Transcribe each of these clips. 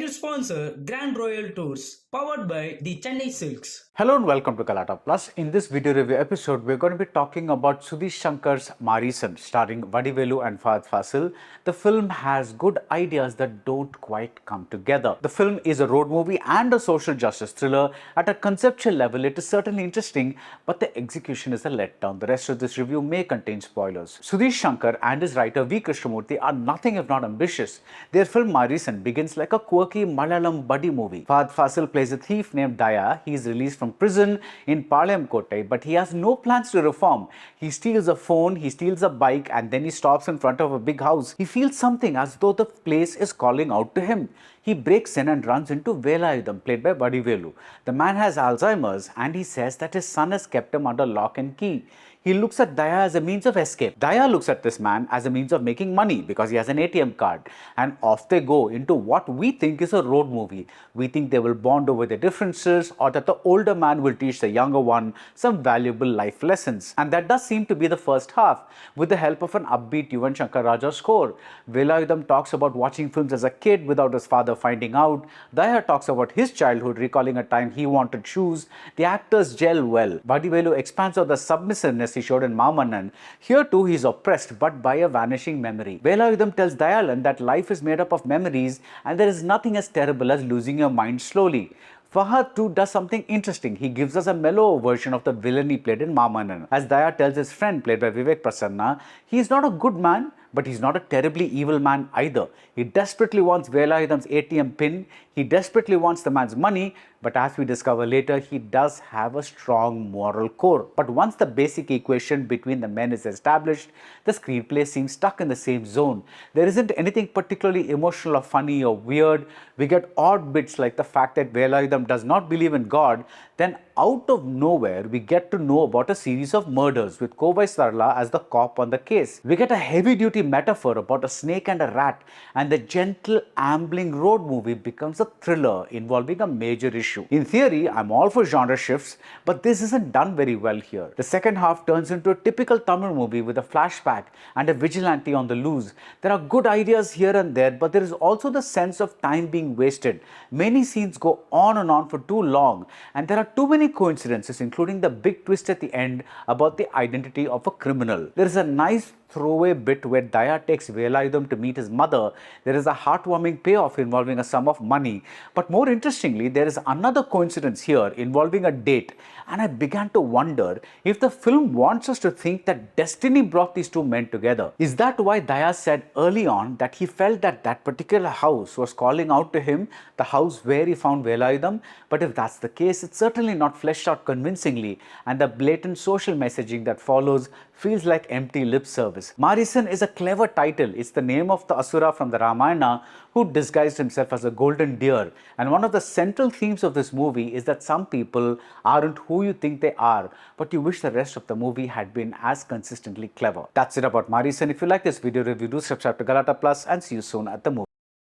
Title sponsor Grand Royal Tours, powered by the Chennai Silks. Hello and welcome to Galatta Plus. In this video review episode, we're going to be talking about Sudheesh Sankar's Maareesan, starring Vadivelu and Fahadh Faasil. The film has good ideas that don't quite come together. The film is a road movie and a social justice thriller. At a conceptual level, it is certainly interesting, but the execution is a letdown. The rest of this review may contain spoilers. Sudheesh Sankar and his writer V. Krishnamurthy are nothing if not ambitious. Their film Maareesan begins like a quirky Malayalam buddy movie. Fahadh Faasil plays a thief named Daya. He is released from prison in Palayam Kotai, but he has no plans to reform. He steals a phone, he steals a bike, and then he stops in front of a big house. He feels something as though the place is calling out to him. He breaks in and runs into Velayudham, played by Vadivelu. The man has Alzheimer's and he says that his son has kept him under lock and key. He looks at Daya as a means of escape. Daya looks at this man as a means of making money because he has an ATM card. And off they go into what we think is a road movie. We think they will bond over their differences, or that the older man will teach the younger one some valuable life lessons. And that does seem to be the first half, with the help of an upbeat Yuvan Shankar score. Velayudham talks about watching films as a kid without his father finding out. Daya talks about his childhood, recalling a time he wanted shoes. The actors gel well. Vadivelu expands on the submissiveness he showed in Mamannan. Here too he is oppressed, but by a vanishing memory. Velayudham tells Dayalan that life is made up of memories and there is nothing as terrible as losing your mind slowly. Fahadh too does something interesting. He gives us a mellow version of the villain he played in Mamannan. As Daya tells his friend, played by Vivek Prasanna, he is not a good man, but he's not a terribly evil man either. He desperately wants Velayudham's ATM pin. He desperately wants the man's money, but as we discover later, he does have a strong moral core. But once the basic equation between the men is established, the screenplay seems stuck in the same zone. There isn't anything particularly emotional or funny or weird. We get odd bits like the fact that Velayudham does not believe in God. Then out of nowhere, we get to know about a series of murders with Kovai Sarla as the cop on the case. We get a heavy-duty metaphor about a snake and a rat, and the gentle, ambling road movie becomes a thriller involving a major issue. In theory, I'm all for genre shifts, but this isn't done very well here. The second half turns into a typical Tamil movie with a flashback and a vigilante on the loose. There are good ideas here and there, but there is also the sense of time being wasted. Many scenes go on and on for too long, and there are too many coincidences, including the big twist at the end about the identity of a criminal. There is a nice throwaway bit where Daya takes Velayudham to meet his mother. There is a heartwarming payoff involving a sum of money. But more interestingly, there is another coincidence here involving a date. And I began to wonder if the film wants us to think that destiny brought these two men together. Is that why Daya said early on that he felt that that particular house was calling out to him, the house where he found Velayudham? But if that's the case, it's certainly not fleshed out convincingly, and the blatant social messaging that follows feels like empty lip service. Maareesan is a clever title. It's the name of the Asura from the Ramayana who disguised himself as a golden deer. And one of the central themes of this movie is that some people aren't who you think they are, but you wish the rest of the movie had been as consistently clever. That's it about Maareesan. If you like this video review, do subscribe to Galatta Plus and see you soon at the movie.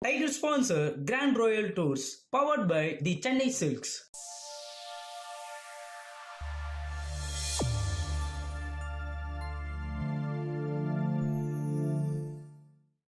Title sponsor Grand Royal Tours, powered by the Chennai Silks.